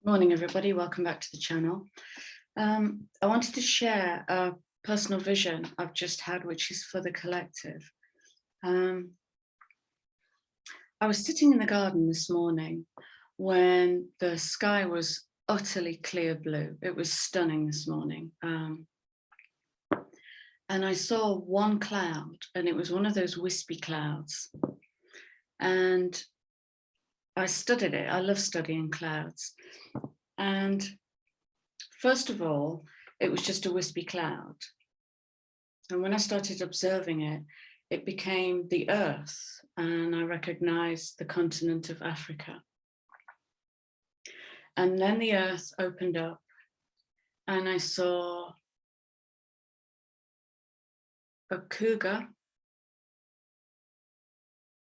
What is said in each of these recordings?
Morning, everybody. Welcome back to the channel. I wanted to share a personal vision I've just had, which is for the collective. I was sitting in the garden this morning when the sky was utterly clear blue. It was stunning this morning. And I saw one cloud, and it was one of those wispy clouds. And I studied it. I love studying clouds. And first of all, it was just a wispy cloud. And when I started observing it, it became the earth, and I recognized the continent of Africa. And then the earth opened up, and I saw a cougar,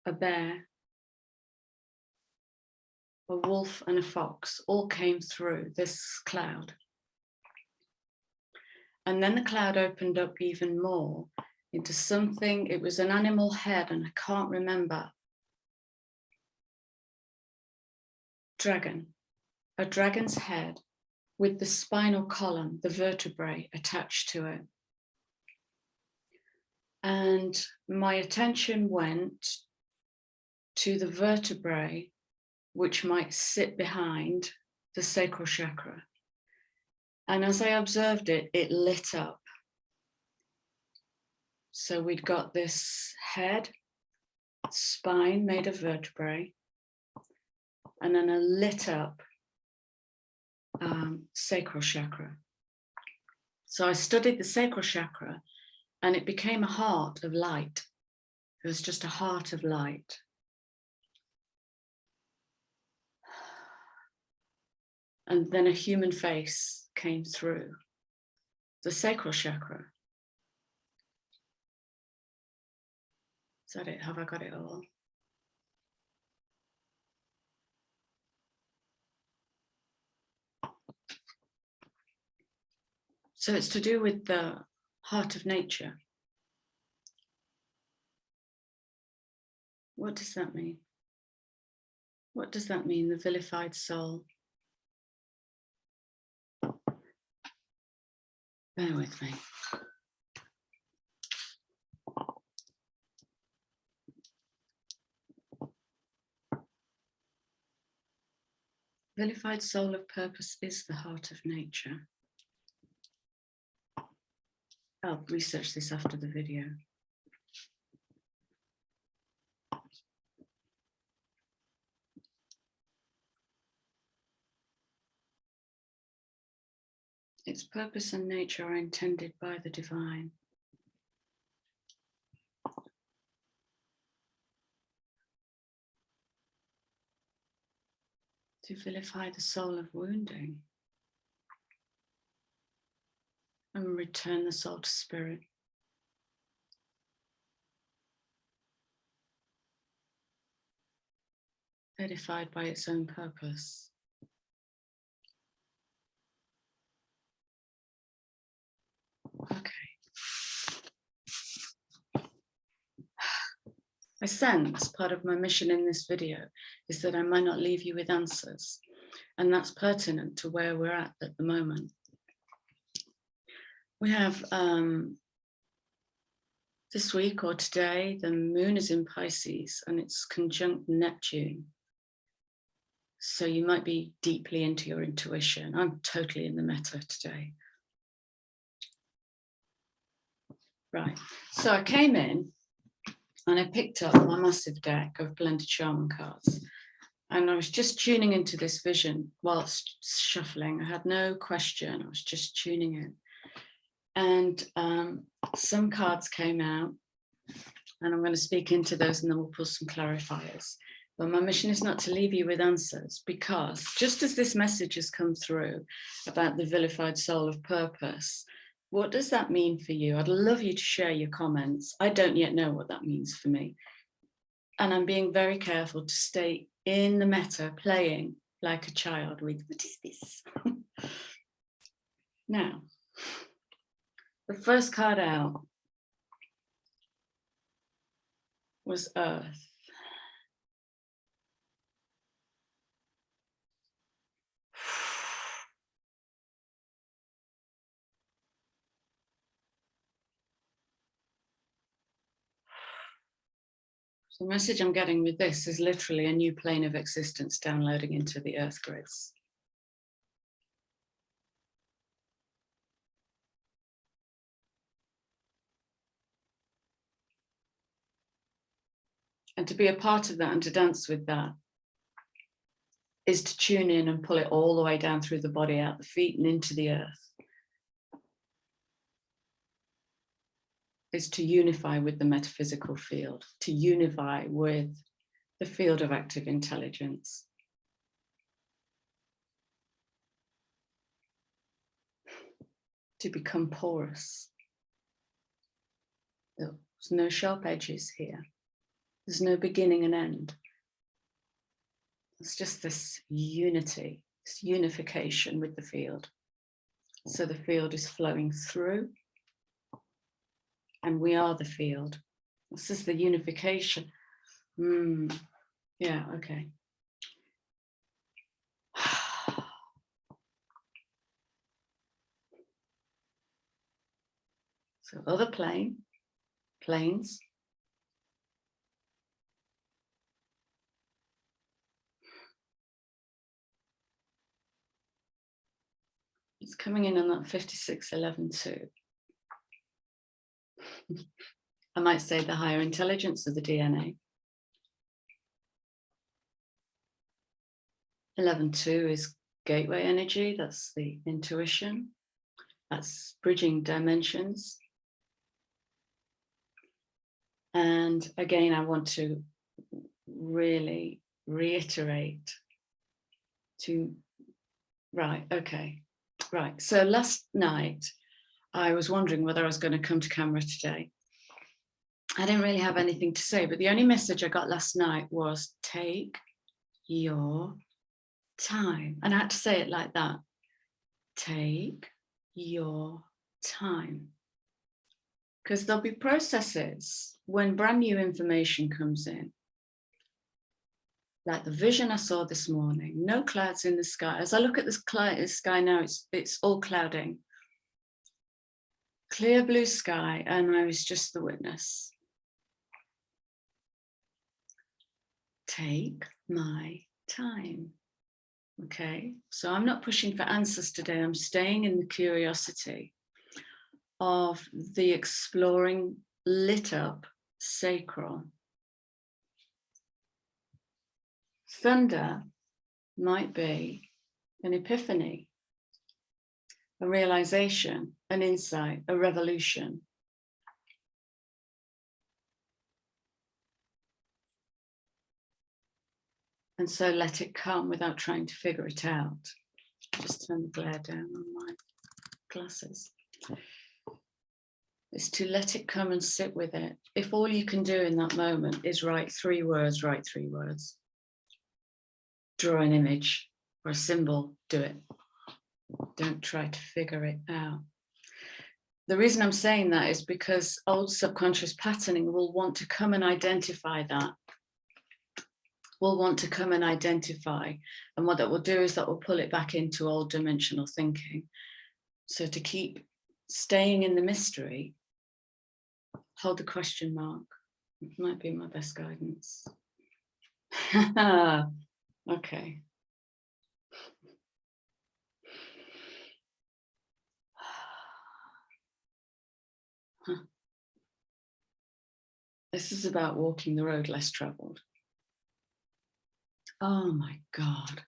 a bear, a wolf, and a fox all came through this cloud. And then the cloud opened up even more into something. It was an animal head, and I can't remember. A dragon's head with the spinal column, the vertebrae attached to it. And my attention went to the vertebrae, which might sit behind the sacral chakra. And as I observed it, it lit up. So we'd got this head, spine made of vertebrae, and then a lit up sacral chakra. So I studied the sacral chakra, and it became a heart of light. It was just a heart of light. And then a human face came through the sacral chakra. Is that it? Have I got it all? So it's to do with the heart of nature. What does that mean? What does that mean, the vilified soul? Bear with me. Vilified soul of purpose is the heart of nature. I'll research this after the video. Its purpose and nature are intended by the divine. To vilify the soul of wounding and return the soul to spirit. Edified by its own purpose. Okay. I sense part of my mission in this video is that I might not leave you with answers, and that's pertinent to where we're at the moment. We have this week or today, the moon is in Pisces and it's conjunct Neptune. So you might be deeply into your intuition. I'm totally in the meta today. Right, so I came in and I picked up my massive deck of blended shaman cards, and I was just tuning into this vision whilst shuffling. I had no question, I was just tuning in. And some cards came out, and I'm going to speak into those, and then we'll pull some clarifiers. But my mission is not to leave you with answers, because just as this message has come through about the vilified soul of purpose, what does that mean for you? I'd love you to share your comments. I don't yet know what that means for me. And I'm being very careful to stay in the meta, playing like a child with, what is this? Now, the first card out was Earth. The message I'm getting with this is literally a new plane of existence downloading into the earth grids. And to be a part of that and to dance with that is to tune in and pull it all the way down through the body, out the feet and into the earth. Is to unify with the metaphysical field, to unify with the field of active intelligence. To become porous. There's no sharp edges here. There's no beginning and end. It's just this unity, this unification with the field. So the field is flowing through, and we are the field. This is the unification. Yeah, okay. So other planes. It's coming in on that 5611-2. I might say the higher intelligence of the DNA. 11-2 is gateway energy, that's the intuition. That's bridging dimensions. And again, I want to really reiterate right. So last night, I was wondering whether I was going to come to camera today. I didn't really have anything to say, but the only message I got last night was take your time. And I had to say it like that. Take your time. Because there'll be processes when brand new information comes in. Like the vision I saw this morning, no clouds in the sky. As I look at this sky now, it's all clouding. Clear blue sky, and I was just the witness. Take my time. Okay, so I'm not pushing for answers today. I'm staying in the curiosity of the exploring, lit up sacral. Thunder might be an epiphany, a realization, an insight, a revolution. And so let it come without trying to figure it out. Just turn the glare down on my glasses. Is to let it come and sit with it. If all you can do in that moment is write 3 words, write 3 words. Draw an image or a symbol, do it. Don't try to figure it out. The reason I'm saying that is because old subconscious patterning will want to come and identify that. Will want to come and identify. And what that will do is that will pull it back into old dimensional thinking. So to keep staying in the mystery, hold the question mark. It might be my best guidance. Okay. This is about walking the road less traveled. Oh my God.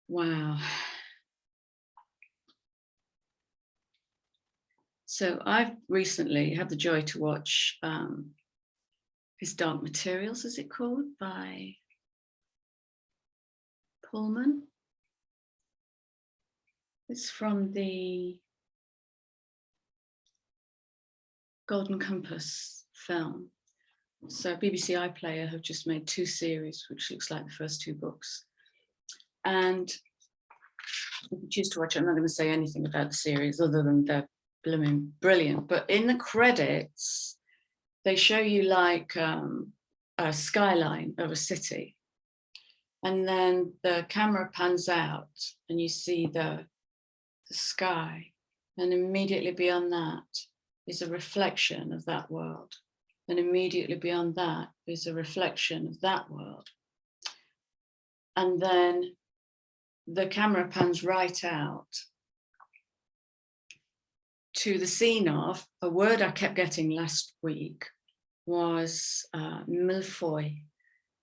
Wow. So I've recently had the joy to watch His Dark Materials, is it called, by Pullman. It's from the Golden Compass film. So BBC iPlayer have just made 2 series, which looks like the first 2 books. And if you choose to watch it, I'm not going to say anything about the series other than they're blooming brilliant. But in the credits, they show you like a skyline of a city. And then the camera pans out and you see the sky. And immediately beyond that is a reflection of that world. And immediately beyond that is a reflection of that world. And then the camera pans right out to the scene of a word I kept getting last week was millefeuille,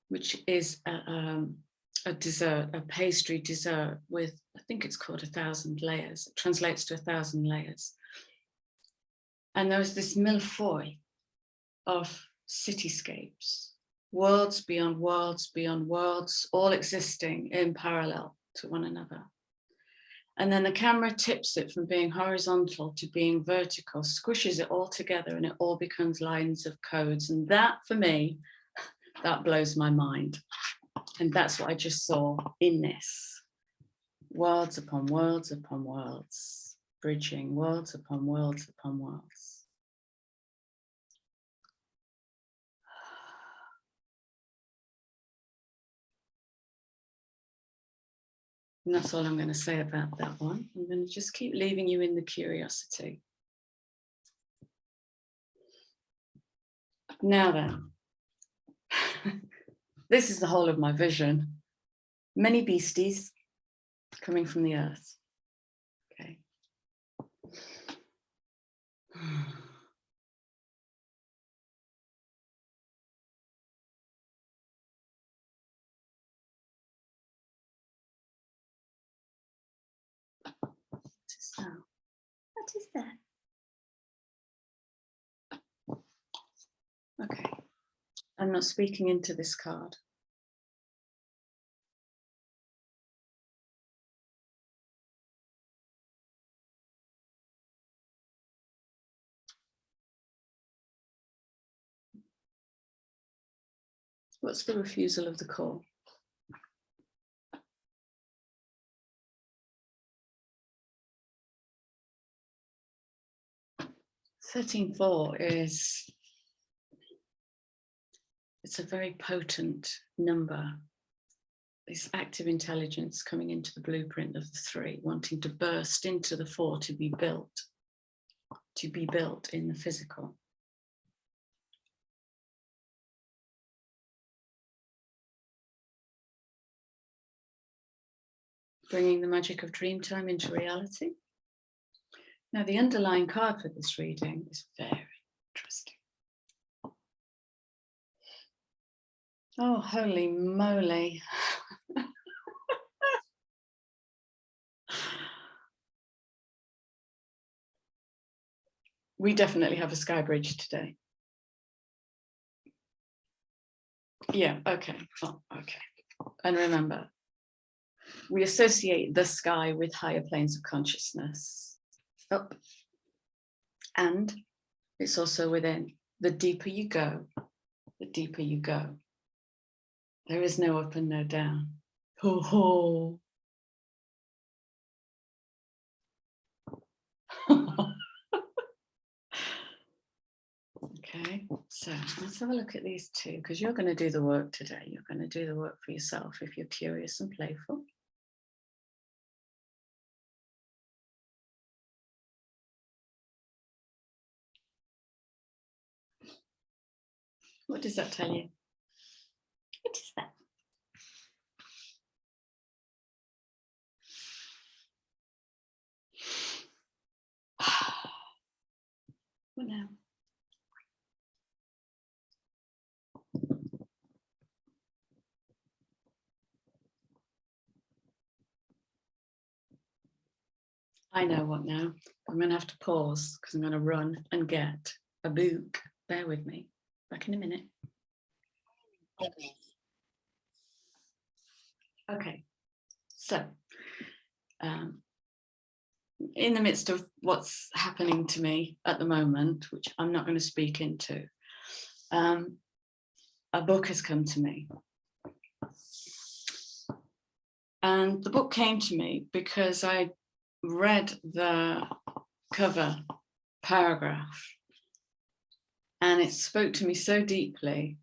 which is a dessert, a pastry dessert with, I think it's called 1,000 layers. It translates to 1,000 layers. And there was this millefeuille of cityscapes, worlds beyond worlds beyond worlds, all existing in parallel to one another. And then the camera tips it from being horizontal to being vertical, squishes it all together, and it all becomes lines of codes. And that, for me, that blows my mind. And that's what I just saw in this. Worlds upon worlds upon worlds, bridging worlds upon worlds upon worlds. And that's all I'm going to say about that one. I'm going to just keep leaving you in the curiosity. Now then, this is the whole of my vision. Many beasties coming from the earth. Okay. What is that? What is that? Okay. I'm not speaking into this card. What's the refusal of the call? (13.4) is, it's a very potent number. This active intelligence coming into the blueprint of the 3, wanting to burst into the 4 to be built in the physical. Bringing the magic of dream time into reality. Now, the underlying card for this reading is very interesting. Oh, holy moly. We definitely have a sky bridge today. Yeah, okay. Oh, okay. And remember, we associate the sky with higher planes of consciousness. Up. And it's also within. The deeper you go, the deeper you go. There is no up and no down. Ho ho. Okay, so let's have a look at these two, because you're going to do the work today. You're going to do the work for yourself if you're curious and playful. What does that tell you? What is that? What now? I know what now. I'm going to have to pause because I'm going to run and get a book. Bear with me. Back in a minute. Okay. So, in the midst of what's happening to me at the moment, which I'm not going to speak into, a book has come to me. And the book came to me because I read the cover paragraph and it spoke to me so deeply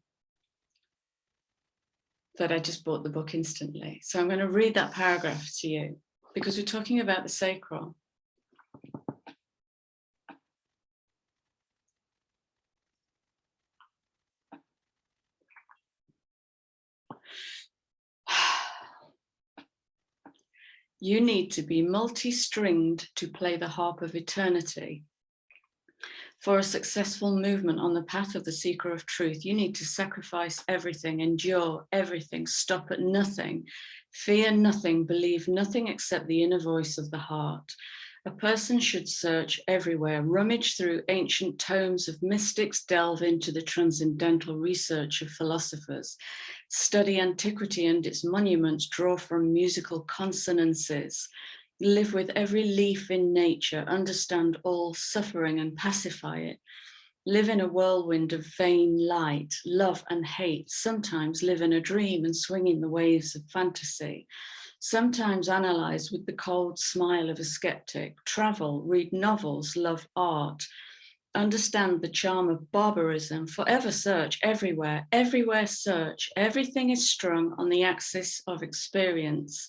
that I just bought the book instantly. So I'm going to read that paragraph to you because we're talking about the sacral. You need to be multi-stringed to play the harp of eternity. For a successful movement on the path of the seeker of truth, you need to sacrifice everything, endure everything, stop at nothing, fear nothing, believe nothing except the inner voice of the heart. A person should search everywhere, rummage through ancient tomes of mystics, delve into the transcendental research of philosophers, study antiquity and its monuments, draw from musical consonances, live with every leaf in nature, understand all suffering and pacify it, live in a whirlwind of vain light, love and hate, sometimes live in a dream and swing in the waves of fantasy, sometimes analyze with the cold smile of a skeptic, travel, read novels, love art, understand the charm of barbarism, forever search everywhere, everywhere search, everything is strung on the axis of experience,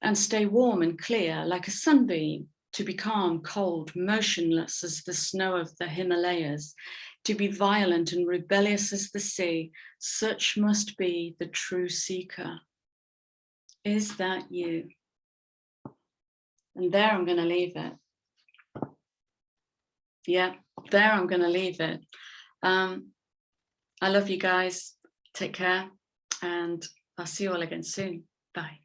and stay warm and clear like a sunbeam, to be calm, cold, motionless as the snow of the Himalayas, to be violent and rebellious as the sea. Such must be the true seeker. Is that you? And there I'm going to leave it. Yeah, there I'm going to leave it. I love you guys. Take care, and I'll see you all again soon. Bye.